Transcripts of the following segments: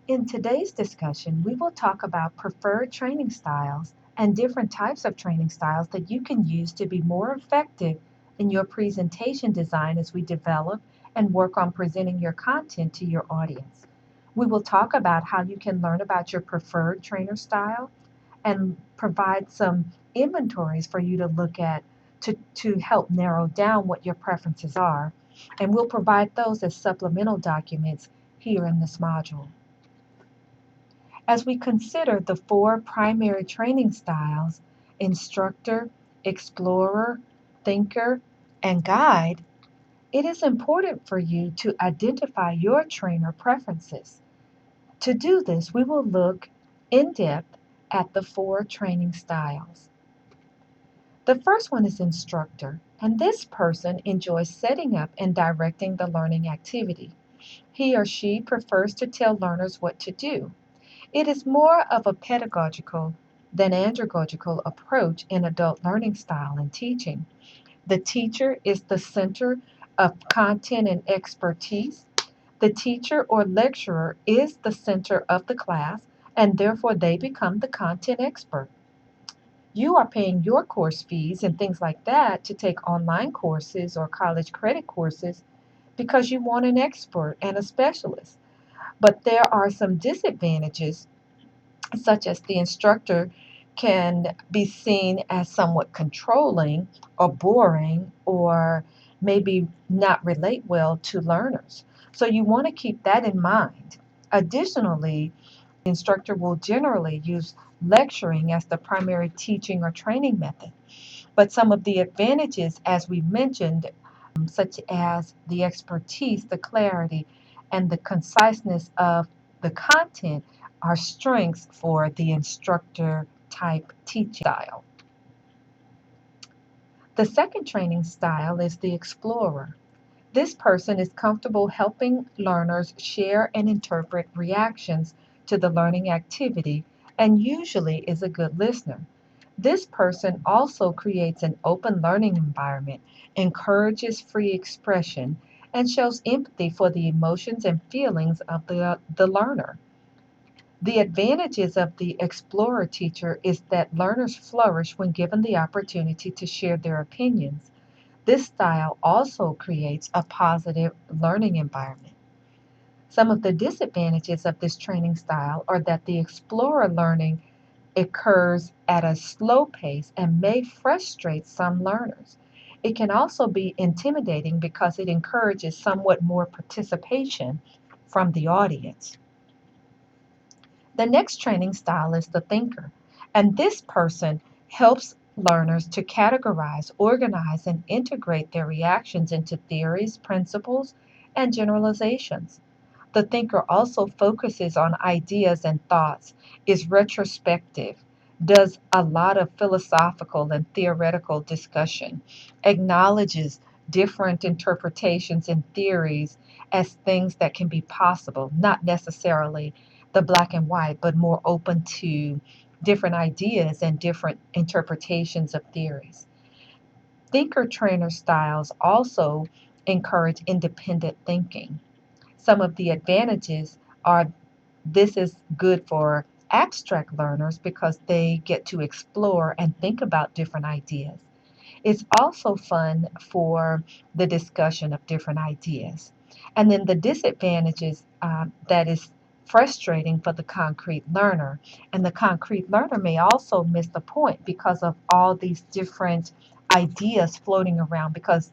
In today's discussion, we will talk about preferred training styles and different types of training styles that you can use to be more effective in your presentation design as we develop and work on presenting your content to your audience. We will talk about how you can learn about your preferred trainer style and provide some inventories for you to look at to help narrow down what your preferences are. And we'll provide those as supplemental documents here in this module. As we consider the four primary training styles instructor, explorer, thinker, and guide, it is important for you to identify your trainer preferences. To do this, we will look in depth at the four training styles. The first one is instructor, and this person enjoys setting up and directing the learning activity. He or she prefers to tell learners what to do. It is more of a pedagogical than andragogical approach in adult learning style and teaching. The teacher is the center of content and expertise. The teacher or lecturer is the center of the class, and therefore they become the content expert. You are paying your course fees and things like that to take online courses or college credit courses because you want an expert and a specialist. But there are some disadvantages, such as the instructor can be seen as somewhat controlling or boring or maybe not relate well to learners. So you want to keep that in mind. Additionally, the instructor will generally use lecturing as the primary teaching or training method. But some of the advantages, as we mentioned, such as the expertise, the clarity, and the conciseness of the content, are strengths for the instructor type teaching style. The second training style is the explorer. This person is comfortable helping learners share and interpret reactions to the learning activity and usually is a good listener. This person also creates an open learning environment, encourages free expression, and shows empathy for the emotions and feelings of the learner. The advantages of the explorer teacher is that learners flourish when given the opportunity to share their opinions. This style also creates a positive learning environment. Some of the disadvantages of this training style are that the explorer learning occurs at a slow pace and may frustrate some learners. It can also be intimidating because it encourages somewhat more participation from the audience. The next training style is the thinker, and this person helps learners to categorize, organize, and integrate their reactions into theories, principles, and generalizations. The thinker also focuses on ideas and thoughts, is retrospective, does a lot of philosophical and theoretical discussion, acknowledges different interpretations and theories as things that can be possible, not necessarily the black and white, but more open to different ideas and different interpretations of theories. Thinker trainer styles also encourage independent thinking. Some of the advantages are this is good for abstract learners because they get to explore and think about different ideas. It's also fun for the discussion of different ideas. And then the disadvantages that is frustrating for the concrete learner. And the concrete learner may also miss the point because of all these different ideas floating around because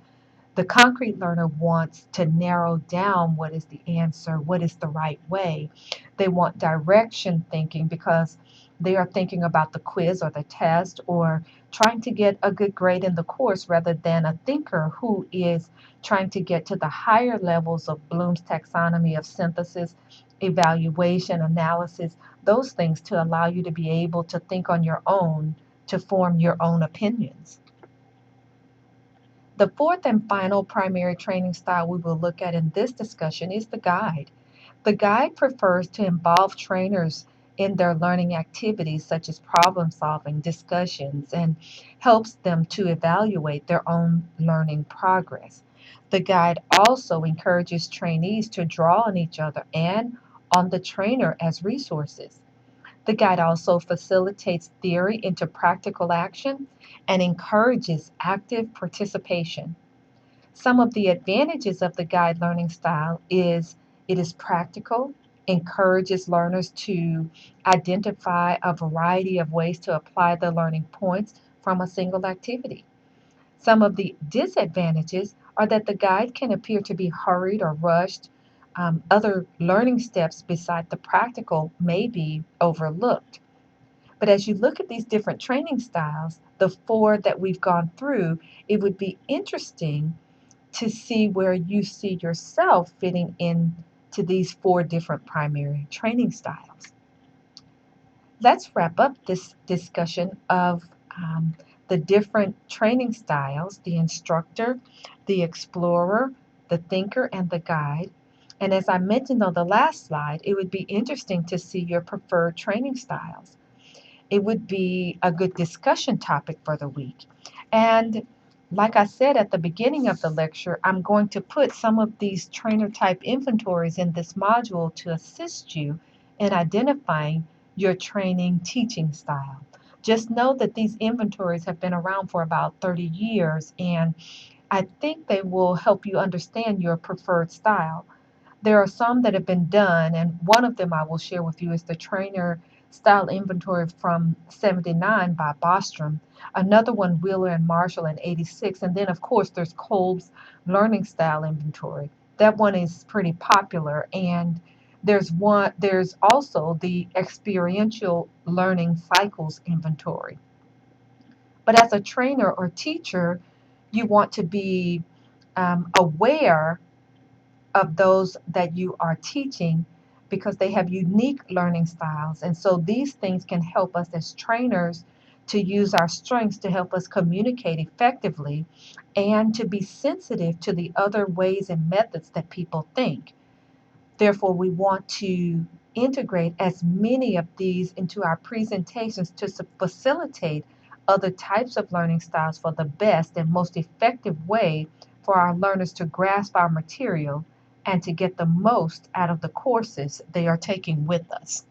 the concrete learner wants to narrow down what is the answer, what is the right way. They want direction thinking because they are thinking about the quiz or the test or trying to get a good grade in the course rather than a thinker who is trying to get to the higher levels of Bloom's taxonomy of synthesis, evaluation, analysis, those things to allow you to be able to think on your own to form your own opinions. The fourth and final primary training style we will look at in this discussion is the guide. The guide prefers to involve trainers in their learning activities such as problem solving, discussions, and helps them to evaluate their own learning progress. The guide also encourages trainees to draw on each other and on the trainer as resources. The guide also facilitates theory into practical action and encourages active participation. Some of the advantages of the guide learning style is it is practical, encourages learners to identify a variety of ways to apply the learning points from a single activity. Some of the disadvantages are that the guide can appear to be hurried or rushed. Other learning steps beside the practical may be overlooked. But as you look at these different training styles, the four that we've gone through, it would be interesting to see where you see yourself fitting in to these four different primary training styles. Let's wrap up this discussion of the different training styles: the instructor, the explorer, the thinker, and the guide. And as I mentioned on the last slide, it would be interesting to see your preferred training styles. It would be a good discussion topic for the week. And like I said at the beginning of the lecture, I'm going to put some of these trainer type inventories in this module to assist you in identifying your training teaching style. Just know that these inventories have been around for about 30 years, and I think they will help you understand your preferred style. There are some that have been done, and one of them I will share with you is the Trainer Style Inventory from 79 by Bostrom. Another one, Wheeler and Marshall in 86. And then, of course, there's Kolb's Learning Style Inventory. That one is pretty popular. And there's also the Experiential Learning Cycles Inventory. But as a trainer or teacher, you want to be aware of those that you are teaching because they have unique learning styles. And so these things can help us as trainers to use our strengths to help us communicate effectively and to be sensitive to the other ways and methods that people think. Therefore, we want to integrate as many of these into our presentations to facilitate other types of learning styles for the best and most effective way for our learners to grasp our material and to get the most out of the courses they are taking with us.